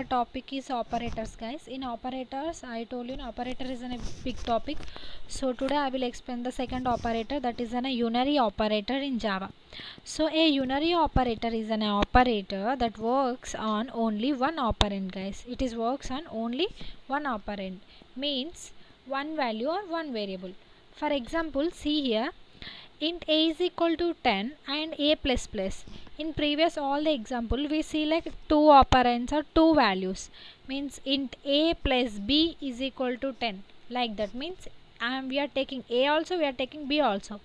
The topic is operators, guys. In operators, I told you operator is a big topic. So today I will explain the second operator, that is a unary operator in Java. So a unary operator is an operator that works on only one operand, guys. It is works on only one operand, means one value or one variable. For example, see here, int a is equal to 10 and a plus plus. In previous all the example we see like two operands or two values, means int a plus b is equal to 10, like that. Means we are taking a also, we are taking b also,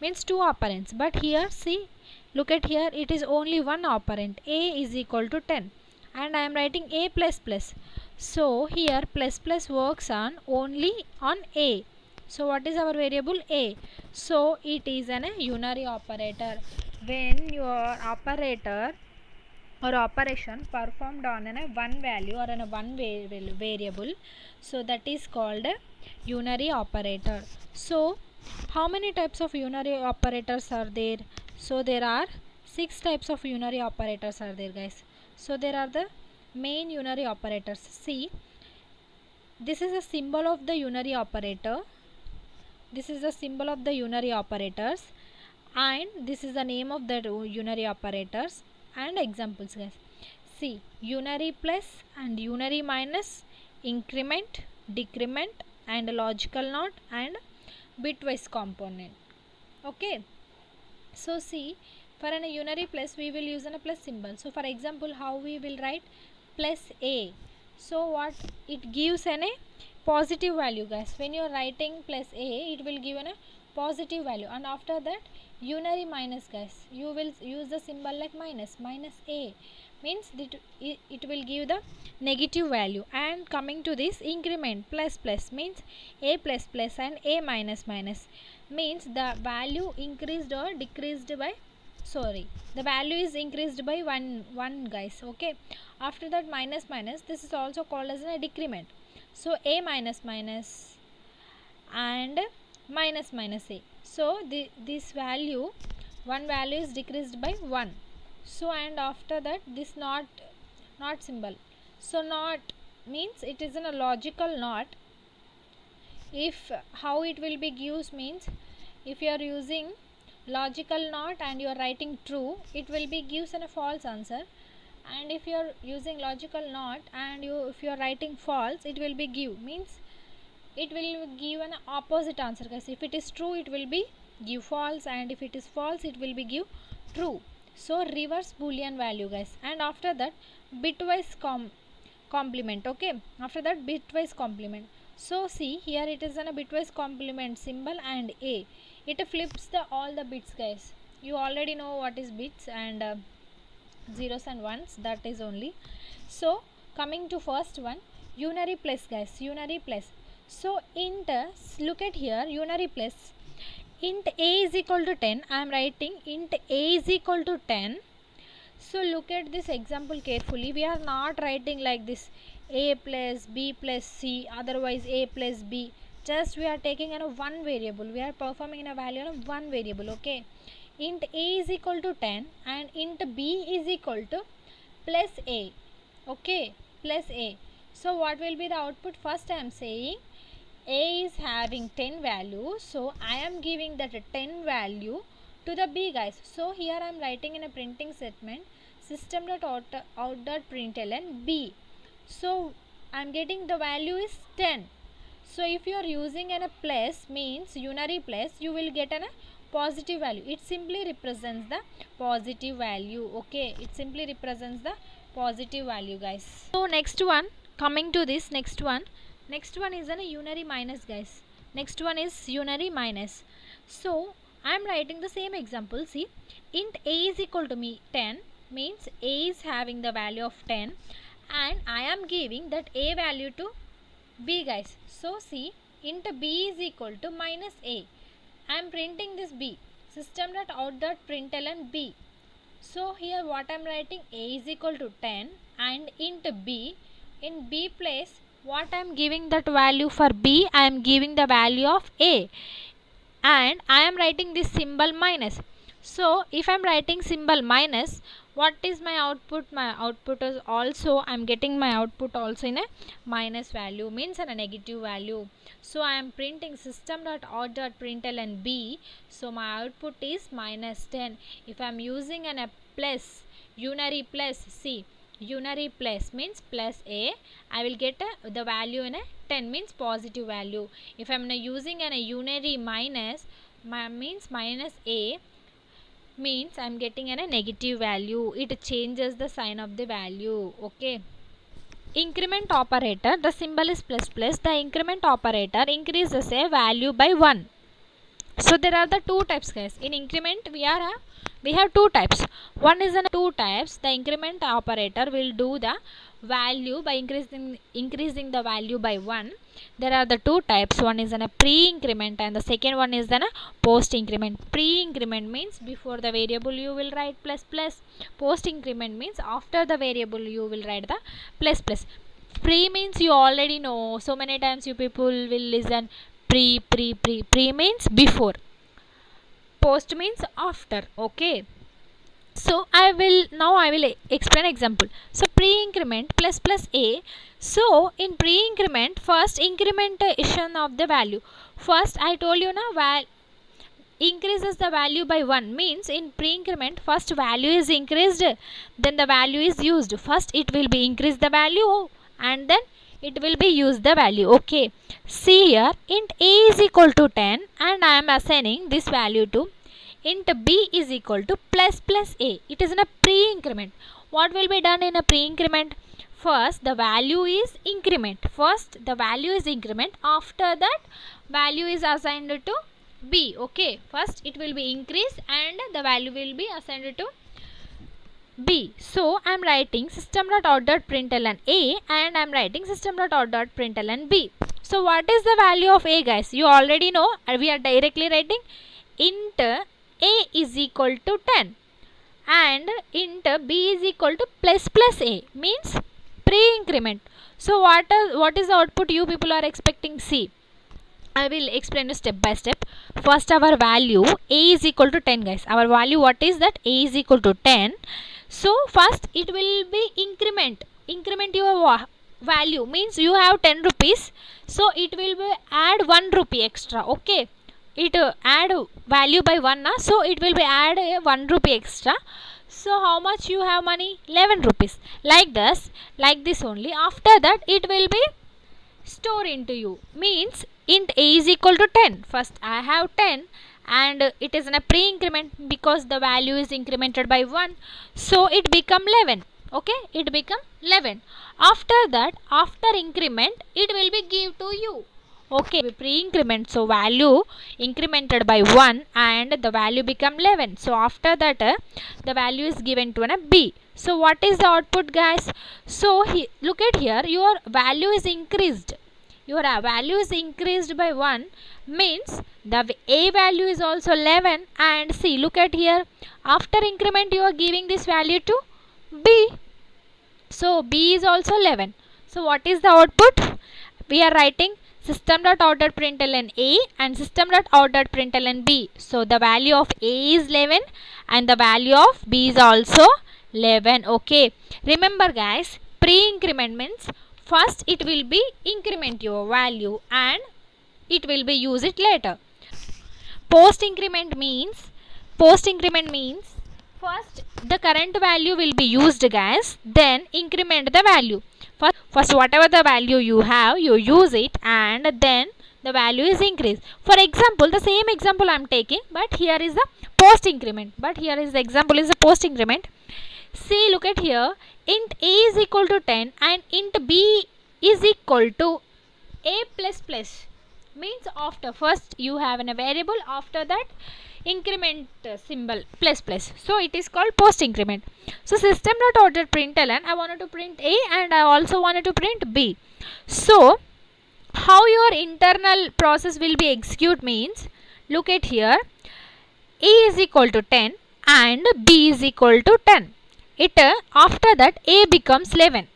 means two operands. But here see, look at here, it is only one operand, a is equal to 10 and I am writing a plus plus. So here plus plus works on only on a. So what is our variable? A. So it is an unary operator. When your operator or operation performed on a one value or on a one variable, so that is called a unary operator. So how many types of unary operators are there? So there are 6 types of unary operators are there, guys. So there are the main unary operators. See, this is a symbol of the unary operator. This is the symbol of the unary operators, and this is the name of the unary operators and examples, guys. See, unary plus and unary minus, increment, decrement, and logical not, and bitwise component. Okay. So see, for a unary plus we will use a plus symbol. So for example, how we will write plus a. So what it gives a positive value, guys. When you are writing plus a, it will give a positive value. And after that, unary minus, guys, you will use the symbol like minus a, means it will give the negative value. And coming to this increment, plus means a plus and a minus means the value increased or decreased by, the value is increased by one, guys. Okay. After that, minus, this is also called as a decrement. So a minus and minus a. So this value, one value is decreased by 1. So and after that, this not symbol. So not means it is in a logical not. If how it will be used means, if you are using logical not and you are writing true, it will be gives a false answer. And if you are using logical not and if you are writing false, it will be give, means it will give an opposite answer, guys. If it is true, it will be give false, and if it is false, it will be give true. So reverse boolean value, guys. And after that, bitwise complement. Okay, after that, bitwise complement. So see here, it is a bitwise complement symbol and a, it flips the all the bits, guys. You already know what is bits and zeros and ones, that is only. So coming to first one, unary plus, guys. Unary plus. So int, look at here, unary plus, int a is equal to 10. I am writing int a is equal to 10. So look at this example carefully. We are not writing like this a plus b plus c, otherwise a plus b. Just we are taking in a one variable. We are performing in a value of one variable. Okay. Int a is equal to 10 and int b is equal to plus a. Okay, plus a. So what will be the output? First I am saying a is having 10 value, so I am giving that 10 value to the b, guys. So here I am writing in a printing statement, system.out.println b. So I am getting the value is 10. So if you are using a plus, means unary plus, you will get a positive value. It simply represents the positive value. Okay, it simply represents the positive value, guys. So next one, coming to this next one is a unary minus, guys. Next one is unary minus. So I am writing the same example. See, int a is equal to 10, means a is having the value of 10 and I am giving that a value to b, guys. So see, int b is equal to minus a. I am printing this b, system.out.println b. So here what I am writing, a is equal to 10 and int b, in b place what I am giving that value for b, I am giving the value of a and I am writing this symbol minus. So if I'm writing symbol minus, what is my output? My output is also, I'm getting my output also in a minus value, means in a negative value. So I am printing system.out.println b. So my output is minus 10. If I'm using a plus, unary plus, see, unary plus means plus a, I will get the value in a 10, means positive value. If I'm using a unary minus, means minus a, means I'm getting a negative value. It changes the sign of the value. Okay. Increment operator, the symbol is plus plus. The increment operator increases a value by 1. So there are the two types, guys. In increment we have two types. One is two types. The increment operator will do the value by increasing the value by 1. There are the two types. One is a pre-increment and the second one is a post-increment. Pre-increment means before the variable you will write plus plus. Post-increment means after the variable you will write the plus plus. Pre means you already know. So many times you people will listen pre. Pre means before. Post means after. Okay. So I will explain example. So pre-increment plus plus a. So in pre-increment, first incrementation of the value. First I told you now, increases the value by 1, means in pre-increment first value is increased, then the value is used. First it will be increase the value and then it will be use the value. Okay. See here, int a is equal to 10 and I am assigning this value to int b is equal to plus plus a. It is in a pre-increment. What will be done in a pre-increment? First the value is increment. First the value is increment. After that value is assigned to b. Okay. First it will be increased and the value will be assigned to b. So I am writing system.out.println a and I am writing system.out.println b. So what is the value of a, guys? You already know. We are directly writing int a is equal to 10 and int b is equal to plus plus a, means pre-increment. So what is the output you people are expecting? See, I will explain you step by step. First our value a is equal to 10, guys. Our value, what is that? A is equal to 10. So first it will be increment your value, means you have 10 rupees, so it will be add 1 rupee extra. Okay. It add value by 1 na? So it will be add 1 rupee extra. So how much you have money? 11 rupees. Like this only. After that it will be store into you, means int a is equal to 10. First I have 10 and it is in a pre-increment because the value is incremented by 1, so it become 11. Okay, it become 11. After that, after increment, it will be give to you. Okay, pre-increment, so value incremented by 1 and the value become 11. So after that the value is given to a b. So what is the output, guys? So look at here, your value is increased. Your value is increased by 1, means the a value is also 11, and see, look at here, after increment you are giving this value to b. So b is also 11. So what is the output? We are writing system.out.println a and system.out.println b. So the value of a is 11 and the value of b is also 11. Okay. Remember, guys, pre-increment means first it will be increment your value and it will be use it later. Post-increment means first the current value will be used, guys, then increment the value. First whatever the value you have, you use it and then the value is increased. For example, the same example I am taking, but here is the post-increment. See, look at here, int a is equal to 10 and int b is equal to a plus plus, means after first you have a variable, after that increment symbol plus plus, so it is called post increment. So system.out.println, I wanted to print a and I also wanted to print b. So how your internal process will be execute means, look at here, a is equal to 10 and b is equal to 10. It after that a becomes 11.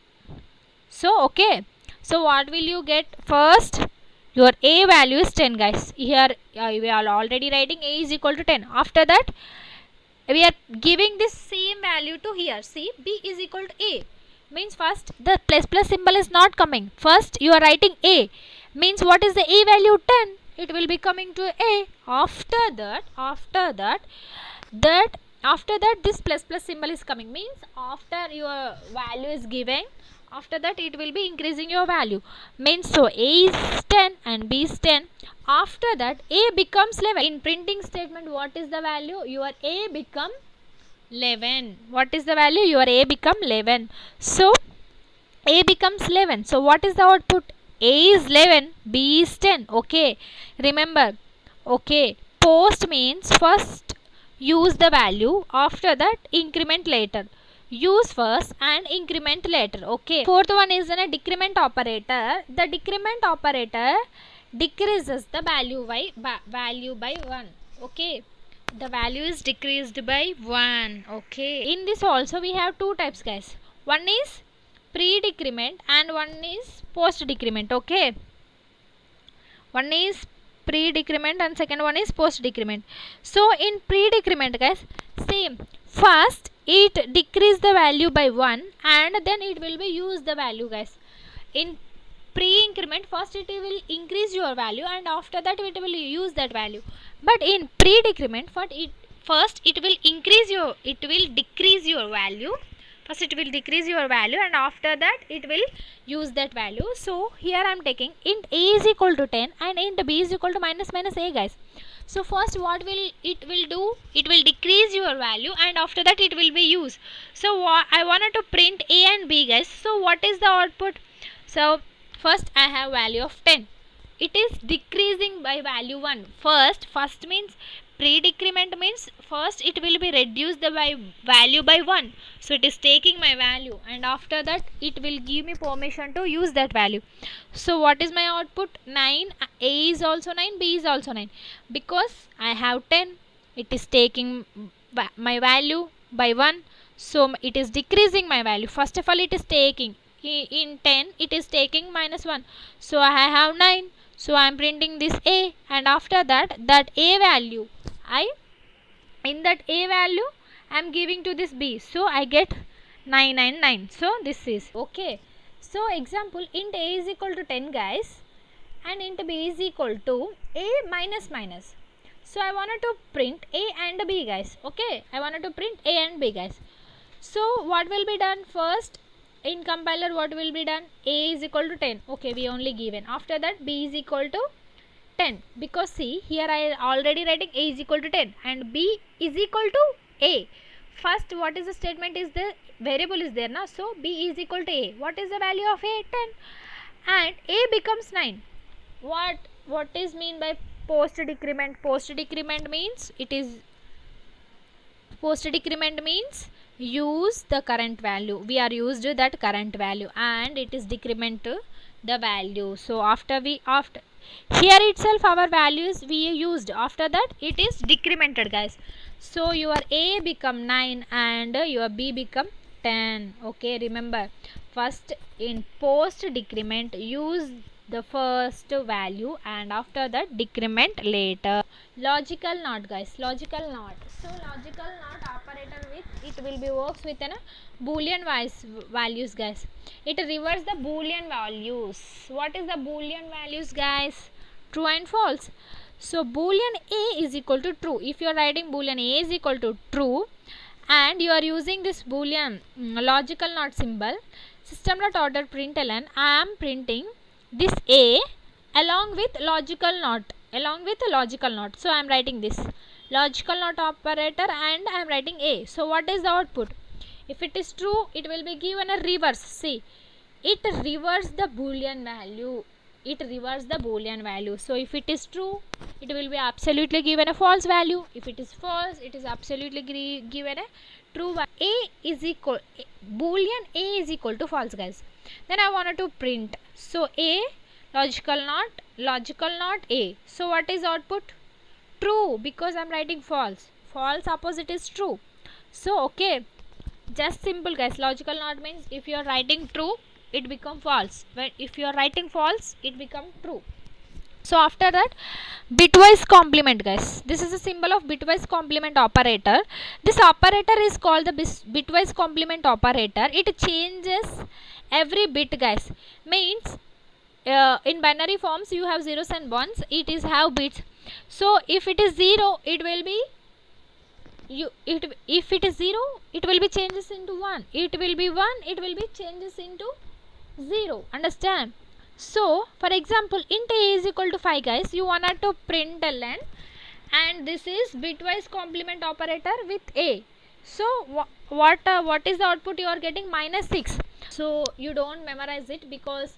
So okay, so what will you get? First your a value is 10, guys. Here we are already writing a is equal to 10. After that we are giving this same value to here. See, b is equal to a means first the plus symbol is not coming. First you are writing a means what is the a value? 10. It will be coming to a. After that this plus symbol is coming means after your value is given, after that it will be increasing your value means, so a is 10 and b is 10. After that a becomes 11. In printing statement, what is the value? Your a become 11. What is the value? Your a become 11. So a becomes 11. So what is the output? A is 11, b is 10. Okay, remember. Okay, post means first use the value, after that increment later. Use first and increment later. Okay, fourth one is a decrement operator. The decrement operator decreases the value by 1. Okay, the value is decreased by 1. Okay, in this also we have two types, guys. One is pre-decrement and one is post-decrement. Okay, one is pre-decrement and second one is post-decrement. So in pre-decrement, guys, same, first it decrease the value by 1 and then it will be use the value, guys. In pre-increment, first it will increase your value and after that it will use that value. But in pre-decrement, first it will decrease your value. First it will decrease your value and after that it will use that value. So here I am taking int a is equal to 10 and int b is equal to minus a, guys. So first what will it will do? It will decrease your value and after that it will be used. So I wanted to print a and b, guys. So what is the output? So first I have value of 10. It is decreasing by value 1. First means pre-decrement means first it will be reduced the value by 1. So it is taking my value and after that it will give me permission to use that value. So what is my output? 9. A is also 9, b is also 9. Because I have 10, it is taking my value by 1. So it is decreasing my value. First of all it is taking, in 10 it is taking minus 1. So I have 9. So I am printing this a and after that a value in that a value I am giving to this b. So I get 999. So this is okay. So example, int a is equal to 10, guys, and int b is equal to a minus. So I wanted to print a and b, guys. Okay, I wanted to print a and b, guys. So what will be done? First in compiler what will be done? A is equal to 10. Okay, we only given. After that b is equal to 10, because see here I already writing a is equal to 10 and b is equal to a. First what is the statement? Is the variable is there now, so b is equal to a. What is the value of a? 10 and a becomes 9. What is mean by post decrement? Post decrement means use the current value. We are used that current value and it is decrement to the value. So after here itself our values we used, after that it is decremented, guys. So your a become 9 and your b become 10. Okay, remember, first in post decrement use the first value and after that decrement later. Logical not, guys, logical not. So logical not operator with it will be works with a boolean values, guys. It reverses the boolean values. What is the boolean values, guys? True and false. So boolean a is equal to true. If you are writing boolean a is equal to true and you are using this boolean logical not symbol, system.order println, I am printing this a along with logical not, so I am writing this logical not operator and I am writing a. So what is the output? If it is true, it will be given a reverse. See, it reverses the boolean value. So if it is true, it will be absolutely given a false value. If it is false, it is absolutely given a true value. Boolean a is equal to false, guys. Then I wanted to print, so a logical not a. So what is output? True, because I am writing false. False opposite is true. So okay, just simple, guys. Logical not means if you are writing true, it become false. When if you are writing false, it become true. So after that, bitwise complement, guys, this is a symbol of bitwise complement operator. This operator is called the bitwise complement operator. It changes every bit, guys. Means in binary forms you have zeros and ones, it is have bits. So if it is 0, it will be if it is 0, it will be changes into 1. It will be 1, it will be changes into 0. Understand? So for example, int a is equal to 5, guys. You wanted to print ln, and this is bitwise complement operator with a. So what is the output you are getting? -6. So you don't memorize it, because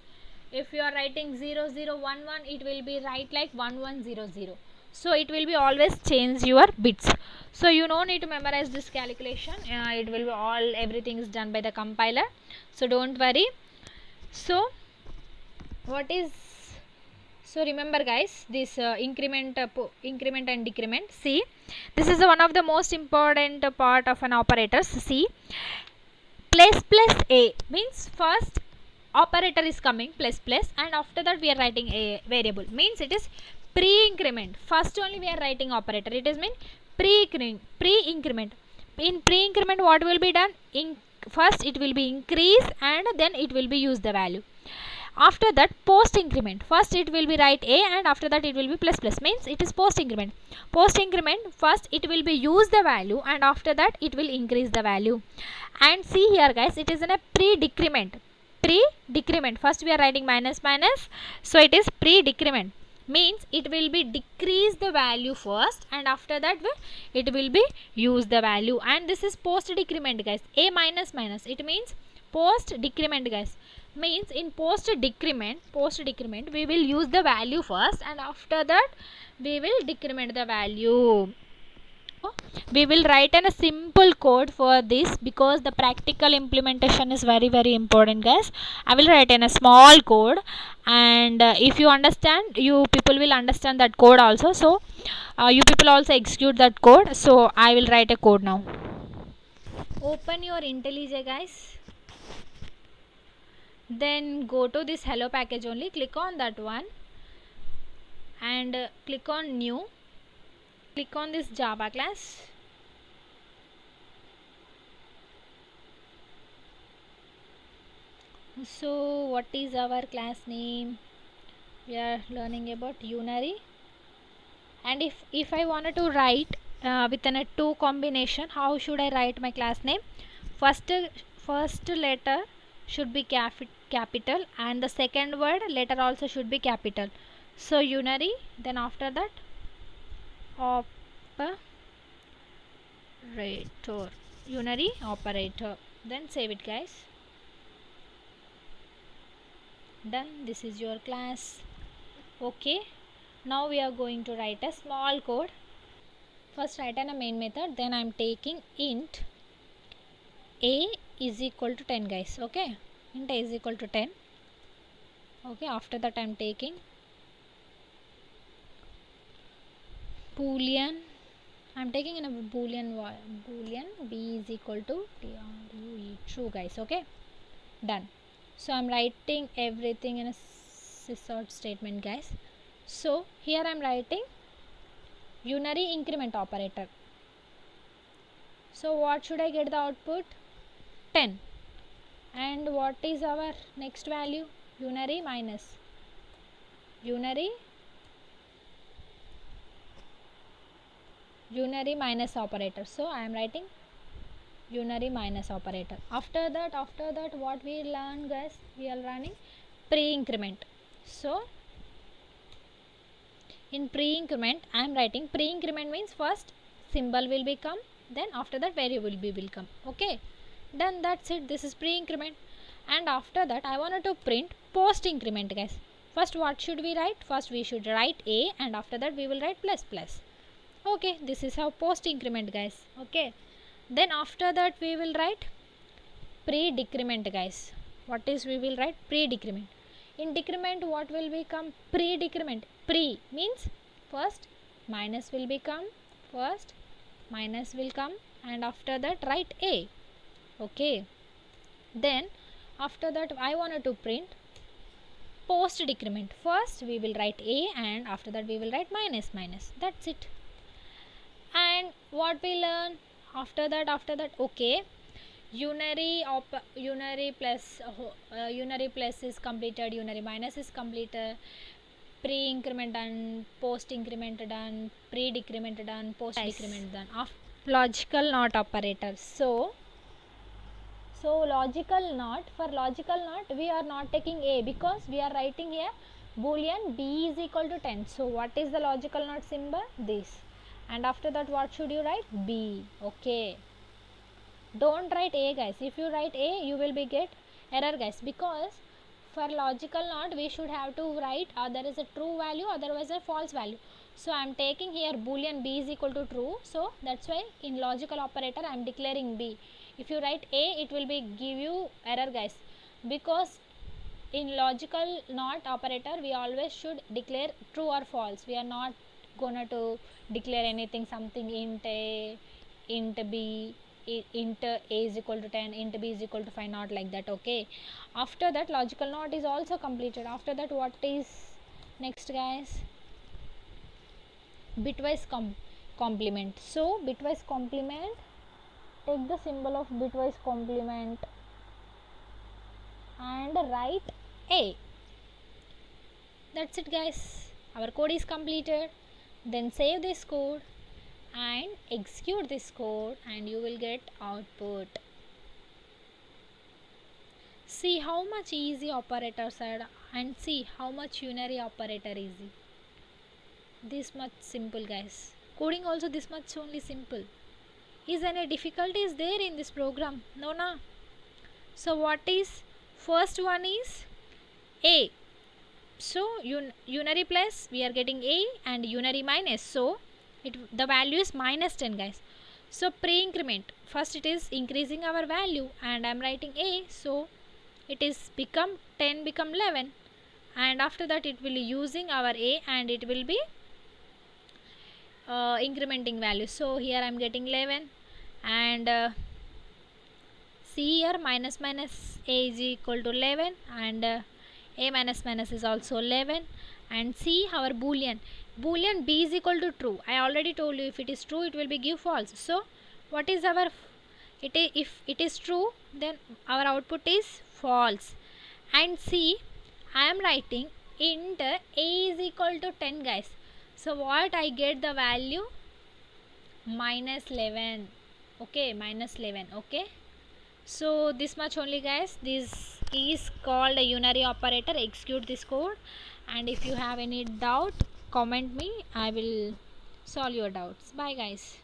if you are writing 0 0 1 1, it will be write like 1 1 0 0. So it will be always change your bits. So you don't need to memorize this calculation. It will be everything is done by the compiler, so don't worry. So what is, so remember, guys, this increment and decrement. See, this is one of the most important part of an operator. See, plus a means first operator is coming plus, and after that we are writing a variable. Means it is pre-increment. First only we are writing operator. It is mean pre-increment. In pre-increment, what will be done? First it will be increase, and then it will be use the value. After that, post increment, first it will be write a, and after that it will be plus. Means it is post increment. Post increment, first it will be use the value, and after that it will increase the value. And see here, guys, it is in a pre-decrement. First we are writing minus, so it is pre-decrement. Means it will be decrease the value first, and after that it will be use the value. And this is post decrement, guys. A minus, it means post decrement, guys. Means in post decrement we will use the value first, and after that we will decrement the value. We will write in a simple code for this, because the practical implementation is very important, guys. I will write in a small code, and if you understand, you people will understand that code also. So you people also execute that code. So I will write a code now. Open your IntelliJ, guys. Then go to this hello package only, click on that one, and click on new, click on this Java class. So what is our class name? We are learning about Unary. And if I wanted to write within a 2 combination, how should I write my class name? First letter should be capital, and the second word letter also should be capital. So Unary, then after that operator, Unary operator. Then save it, guys. Done. This is your class. Okay, now we are going to write a small code. First write in a main method, then I am taking int a is equal to 10, guys. Okay, int a is equal to 10. Okay, after that I am taking boolean. I am taking in a boolean b is equal to true, guys. Okay, done. So I am writing everything in a sysort statement, guys. So here I am writing unary increment operator. So what should I get the output? 10. And what is our next value? Unary minus operator. So I am writing unary minus operator. After that what we learn, guys? We are learning pre-increment. So in pre-increment I am writing, pre-increment means first symbol will become, then after that variable will come. Okay, done. That's it. This is pre-increment. And after that I wanted to print post-increment, guys. First what should we write? First we should write a, and after that we will write plus. Okay, this is how post-increment, guys. Okay, then after that we will write pre-decrement, guys. What is we will write? Pre-decrement. In decrement what will become? Pre-decrement. Pre means first minus will become, and after that write a. Okay, then after that I wanted to print post decrement. First we will write a, and after that we will write minus minus. That's it. And what we learn after that? Okay, unary plus is completed, unary minus is completed, pre-increment done, post-increment done, pre-decrement done, post-decrement done. Logical not operators. So logical not, for logical not we are not taking a, because we are writing here boolean b is equal to 10. So what is the logical not symbol? This. And after that what should you write? B. Okay, don't write a, guys. If you write a, you will be get error, guys, because for logical not we should have to write there is a true value, otherwise a false value. So I am taking here boolean b is equal to true, so that's why in logical operator I am declaring b. If you write a, it will be give you error, guys, because in logical not operator we always should declare true or false. We are not gonna to declare anything, something int a, int b, int a is equal to 10, int b is equal to 5, not like that. Okay, after that logical not is also completed. After that what is next, guys? Bitwise complement. So bitwise complement, take the symbol of bitwise complement and write a. That's it, guys. Our code is completed. Then save this code and execute this code, and you will get output. See how much easy operators are, and see how much unary operator easy. This much simple, guys. Coding also this much only simple. Is any difficulties there in this program? No, na. So what is first one is a. So unary plus we are getting a, and unary minus, so the value is minus 10, guys. So pre-increment, first it is increasing our value, and I am writing a, so it is become 10 become 11, and after that it will be using our a, and it will be incrementing value. So here I am getting 11, and see here minus minus a is equal to 11, and a minus minus is also 11, and see our boolean b is equal to true. I already told you if it is true it will be give false. So what is our if it is true, then our output is false. And see, I am writing int a is equal to 10, guys. So what I get the value? Minus 11. Okay, minus 11. Okay, so this much only, guys. This is called a unary operator. Execute this code, and if you have any doubt, comment me. I will solve your doubts. Bye, guys.